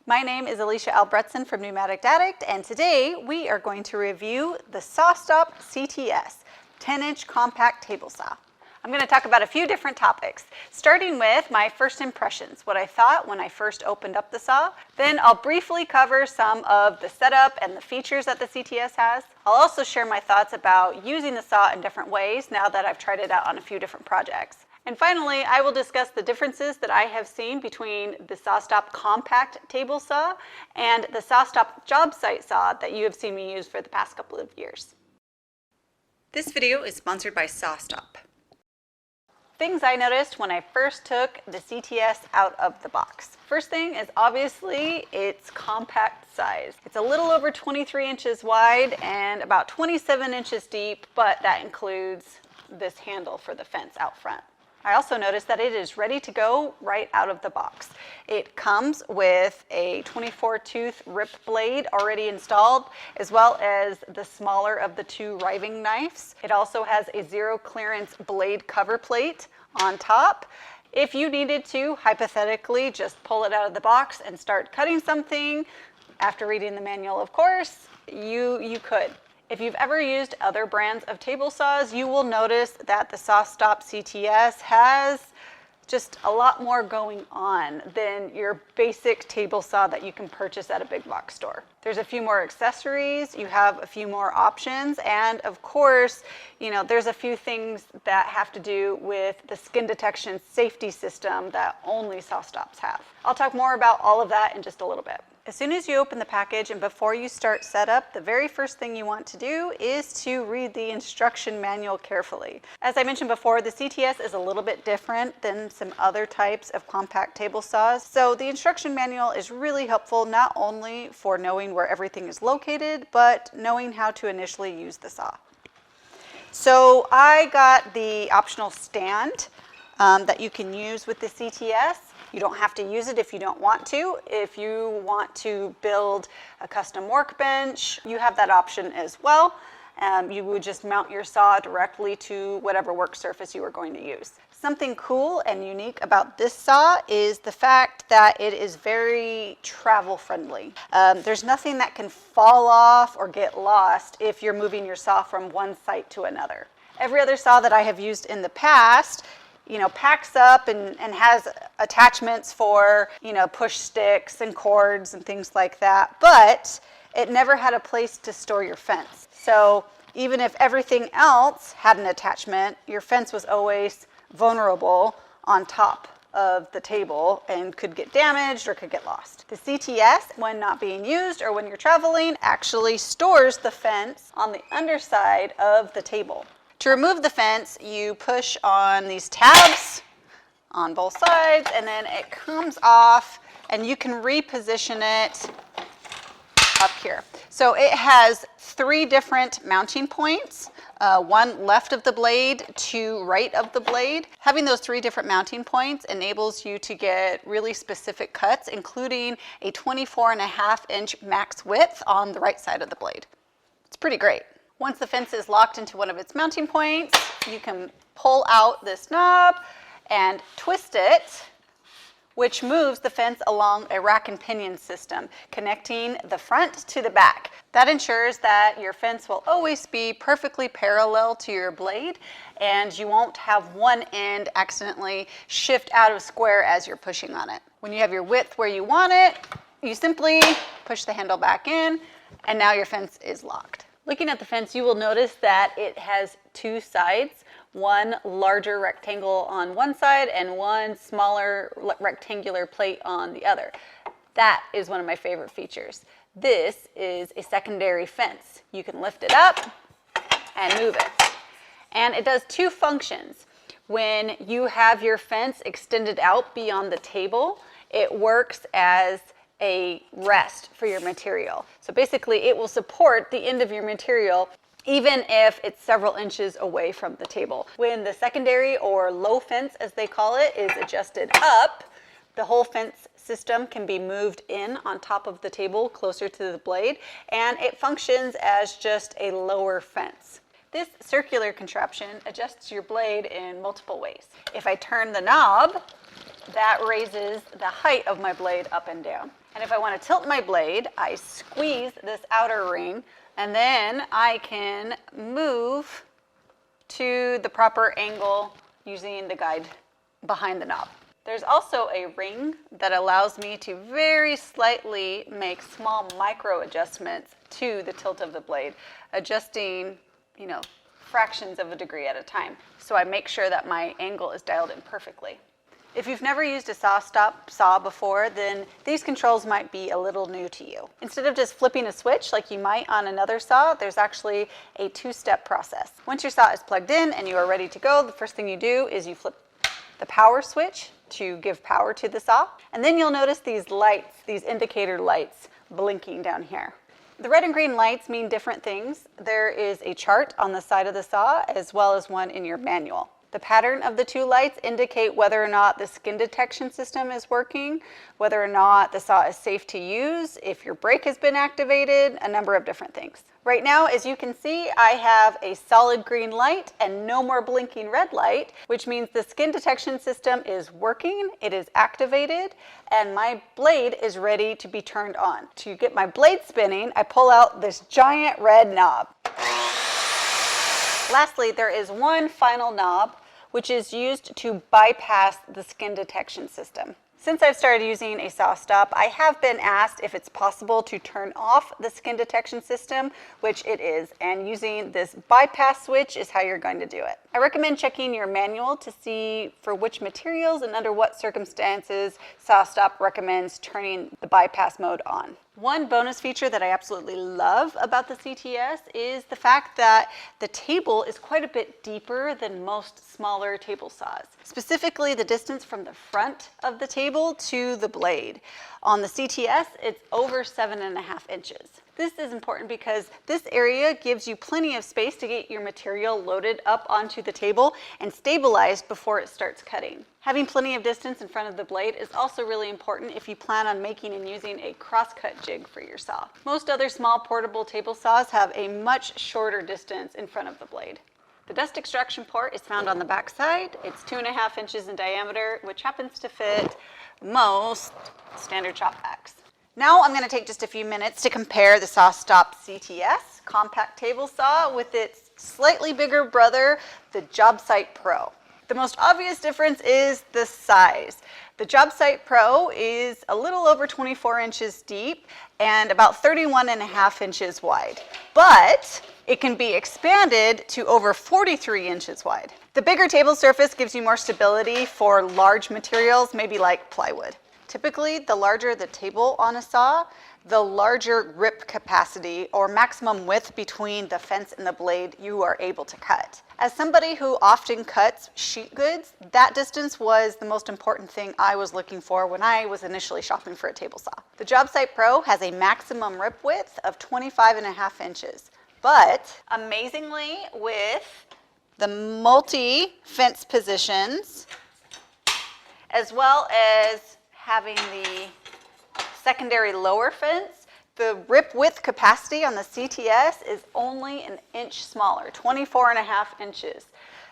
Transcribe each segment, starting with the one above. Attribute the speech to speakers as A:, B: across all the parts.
A: My name is Alicia Albrechtsen from Pneumatic Addict, and today we are going to review the SawStop CTS 10-inch compact table saw. I'm going to talk about a few different topics, starting with my first impressions, what I thought when I first opened up the saw. Then I'll briefly cover some of the setup and the features that the CTS has. I'll also share my thoughts about using the saw in different ways now that I've tried it out on a few different projects. And finally, I will discuss the differences that I have seen between the SawStop Compact Table Saw and the SawStop Jobsite Saw that you have seen me use for the past couple of years. This video is sponsored by SawStop. Things I noticed when I first took the CTS out of the box. First thing is obviously its compact size. It's a little over 23 inches wide and about 27 inches deep, but that includes this handle for the fence out front. I also noticed that it is ready to go right out of the box. It comes with a 24-tooth rip blade already installed, as well as the smaller of the two riving knives. It also has a zero clearance blade cover plate on top. If you needed to, hypothetically, just pull it out of the box and start cutting something, after reading the manual, of course, you could. If you've ever used other brands of table saws, you will notice that the SawStop CTS has just a lot more going on than your basic table saw that you can purchase at a big box store. There's a few more accessories, you have a few more options, and of course, there's a few things that have to do with the skin detection safety system that only SawStops have. I'll talk more about all of that in just a little bit. As soon as you open the package and before you start setup, the very first thing you want to do is to read the instruction manual carefully. As I mentioned before, the CTS is a little bit different than some other types of compact table saws. So the instruction manual is really helpful not only for knowing where everything is located, but knowing how to initially use the saw. So I got the optional stand that you can use with the CTS. You don't have to use it if you don't want to. If you want to build a custom workbench, you have that option as well. You would just mount your saw directly to whatever work surface you are going to use. Something cool and unique about this saw is the fact that it is very travel friendly. There's nothing that can fall off or get lost if you're moving your saw from one site to another. Every other saw that I have used in the past packs up and has attachments for, push sticks and cords and things like that, but it never had a place to store your fence. So even if everything else had an attachment, your fence was always vulnerable on top of the table and could get damaged or could get lost. The CTS, when not being used or when you're traveling, actually stores the fence on the underside of the table. To remove the fence, you push on these tabs on both sides, and then it comes off, and you can reposition it up here. So it has 3 different mounting points, one left of the blade, 2 right of the blade. Having those 3 different mounting points enables you to get really specific cuts, including a 24.5-inch max width on the right side of the blade. It's pretty great. Once the fence is locked into one of its mounting points, you can pull out this knob and twist it, which moves the fence along a rack and pinion system, connecting the front to the back. That ensures that your fence will always be perfectly parallel to your blade, and you won't have one end accidentally shift out of square as you're pushing on it. When you have your width where you want it, you simply push the handle back in, and now your fence is locked. Looking at the fence, you will notice that it has 2 sides, one larger rectangle on one side and one smaller rectangular plate on the other. That is one of my favorite features. This is a secondary fence. You can lift it up and move it. And it does 2 functions. When you have your fence extended out beyond the table, it works as a rest for your material. So basically it will support the end of your material even if it's several inches away from the table. When the secondary or low fence, as they call it, is adjusted up, the whole fence system can be moved in on top of the table closer to the blade, and it functions as just a lower fence. This circular contraption adjusts your blade in multiple ways. If I turn the knob, That raises the height of my blade up and down. And if I want to tilt my blade, I squeeze this outer ring, and then I can move to the proper angle using the guide behind the knob. There's also a ring that allows me to very slightly make small micro adjustments to the tilt of the blade, adjusting, fractions of a degree at a time. So I make sure that my angle is dialed in perfectly. If you've never used a SawStop saw before, then these controls might be a little new to you. Instead of just flipping a switch like you might on another saw, there's actually a two-step process. Once your saw is plugged in and you are ready to go, the first thing you do is you flip the power switch to give power to the saw. And then you'll notice these lights, these indicator lights blinking down here. The red and green lights mean different things. There is a chart on the side of the saw as well as one in your manual. The pattern of the two lights indicate whether or not the skin detection system is working, whether or not the saw is safe to use, if your brake has been activated, a number of different things. Right now, as you can see, I have a solid green light and no more blinking red light, which means the skin detection system is working, it is activated, and my blade is ready to be turned on. To get my blade spinning, I pull out this giant red knob. Lastly, there is one final knob, which is used to bypass the skin detection system. Since I've started using a SawStop, I have been asked if it's possible to turn off the skin detection system, which it is, and using this bypass switch is how you're going to do it. I recommend checking your manual to see for which materials and under what circumstances SawStop recommends turning the bypass mode on. One bonus feature that I absolutely love about the CTS is the fact that the table is quite a bit deeper than most smaller table saws. Specifically, the distance from the front of the table to the blade. On the CTS, it's over 7.5 inches. This is important because this area gives you plenty of space to get your material loaded up onto the table and stabilized before it starts cutting. Having plenty of distance in front of the blade is also really important if you plan on making and using a crosscut jig for your saw. Most other small portable table saws have a much shorter distance in front of the blade. The dust extraction port is found on the back side. It's 2.5 inches in diameter, which happens to fit most standard shop vacs. Now I'm going to take just a few minutes to compare the SawStop CTS Compact Table Saw with its slightly bigger brother, the Jobsite Pro. The most obvious difference is the size. The Jobsite Pro is a little over 24 inches deep and about 31.5 inches wide, but it can be expanded to over 43 inches wide. The bigger table surface gives you more stability for large materials, maybe like plywood. Typically, the larger the table on a saw, the larger rip capacity or maximum width between the fence and the blade you are able to cut. As somebody who often cuts sheet goods, that distance was the most important thing I was looking for when I was initially shopping for a table saw. The Jobsite Pro has a maximum rip width of 25.5 inches, but amazingly, with the multi-fence positions, as well as having the secondary lower fence, the rip width capacity on the CTS is only an inch smaller, 24.5 inches.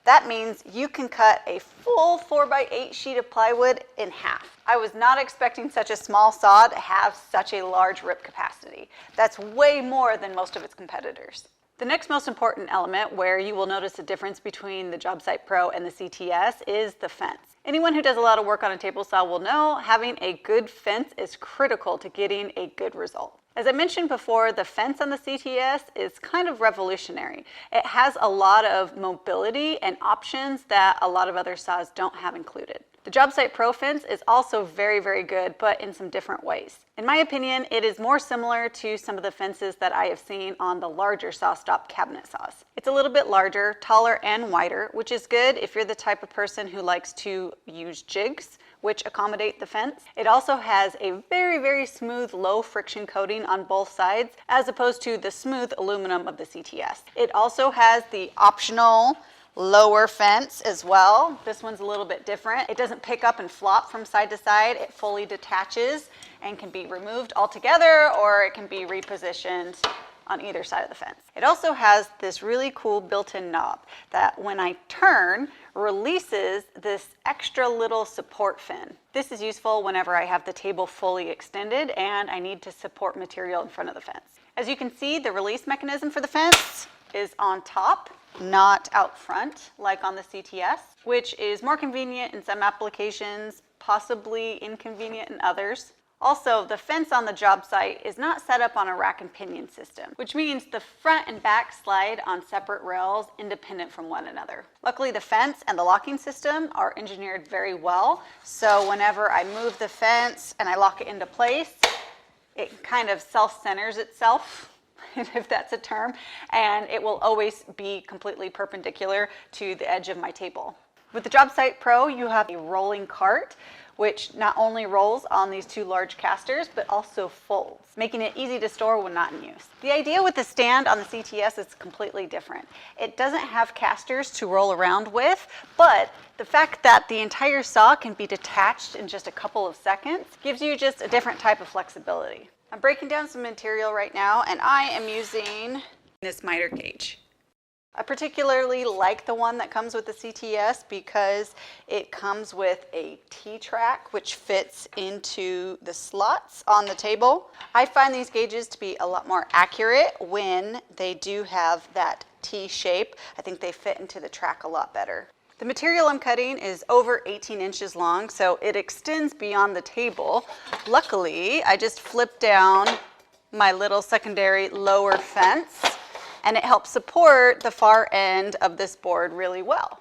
A: That means you can cut a full 4x8 sheet of plywood in half. I was not expecting such a small saw to have such a large rip capacity. That's way more than most of its competitors. The next most important element where you will notice a difference between the Jobsite Pro and the CTS is the fence. Anyone who does a lot of work on a table saw will know having a good fence is critical to getting a good result. As I mentioned before, the fence on the CTS is kind of revolutionary. It has a lot of mobility and options that a lot of other saws don't have included. The Jobsite Pro fence is also very, very good, but in some different ways. In my opinion, it is more similar to some of the fences that I have seen on the larger SawStop cabinet saws. It's a little bit larger, taller, and wider, which is good if you're the type of person who likes to use jigs, which accommodate the fence. It also has a very, very smooth, low friction coating on both sides, as opposed to the smooth aluminum of the CTS. It also has the optional lower fence as well. This one's a little bit different. It doesn't pick up and flop from side to side. It fully detaches and can be removed altogether, or it can be repositioned on either side of the fence. It also has this really cool built-in knob that when I turn, releases this extra little support fin. This is useful whenever I have the table fully extended and I need to support material in front of the fence. As you can see, the release mechanism for the fence is on top, not out front like on the CTS, which is more convenient in some applications, possibly inconvenient in others. Also, the fence on the job site is not set up on a rack and pinion system, which means the front and back slide on separate rails independent from one another. Luckily, the fence and the locking system are engineered very well, so whenever I move the fence and I lock it into place, it kind of self-centers itself, if that's a term, and it will always be completely perpendicular to the edge of my table. With the Jobsite Pro, you have a rolling cart, which not only rolls on these two large casters, but also folds, making it easy to store when not in use. The idea with the stand on the CTS is completely different. It doesn't have casters to roll around with, but the fact that the entire saw can be detached in just a couple of seconds gives you just a different type of flexibility. I'm breaking down some material right now, and I am using this miter gauge. I particularly like the one that comes with the CTS because it comes with a T-track which fits into the slots on the table. I find these gauges to be a lot more accurate when they do have that T shape. I think they fit into the track a lot better. The material I'm cutting is over 18 inches long, so it extends beyond the table. Luckily, I just flipped down my little secondary lower fence, and it helps support the far end of this board really well.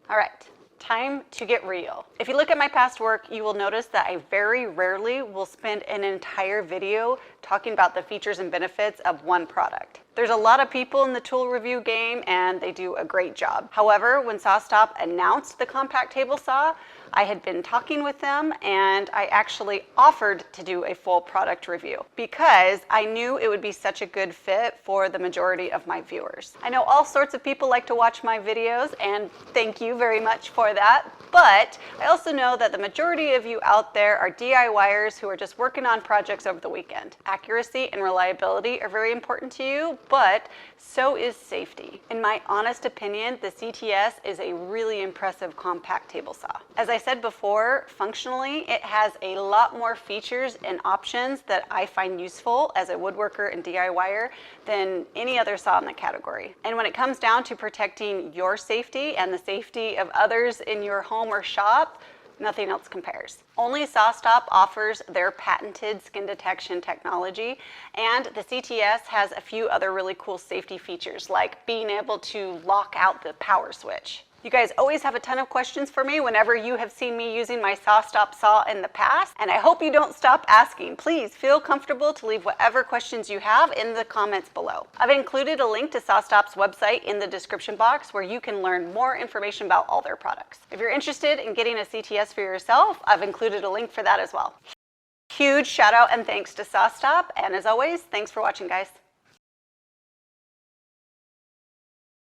A: All right. Time to get real. If you look at my past work, you will notice that I very rarely will spend an entire video talking about the features and benefits of one product. There's a lot of people in the tool review game and they do a great job. However, when SawStop announced the compact table saw, I had been talking with them and I actually offered to do a full product review because I knew it would be such a good fit for the majority of my viewers. I know all sorts of people like to watch my videos, and thank you very much for that, but I also know that the majority of you out there are DIYers who are just working on projects over the weekend. Accuracy and reliability are very important to you, but so is safety. In my honest opinion, the CTS is a really impressive compact table saw. As I said before, functionally, it has a lot more features and options that I find useful as a woodworker and DIYer than any other saw in the category. And when it comes down to protecting your safety and the safety of others in your home or shop, nothing else compares. Only SawStop offers their patented skin detection technology, and the CTS has a few other really cool safety features, like being able to lock out the power switch. You guys always have a ton of questions for me whenever you have seen me using my SawStop saw in the past, and I hope you don't stop asking. Please feel comfortable to leave whatever questions you have in the comments below. I've included a link to SawStop's website in the description box where you can learn more information about all their products. If you're interested in getting a CTS for yourself, I've included a link for that as well. Huge shout out and thanks to SawStop, and as always, thanks for watching, guys.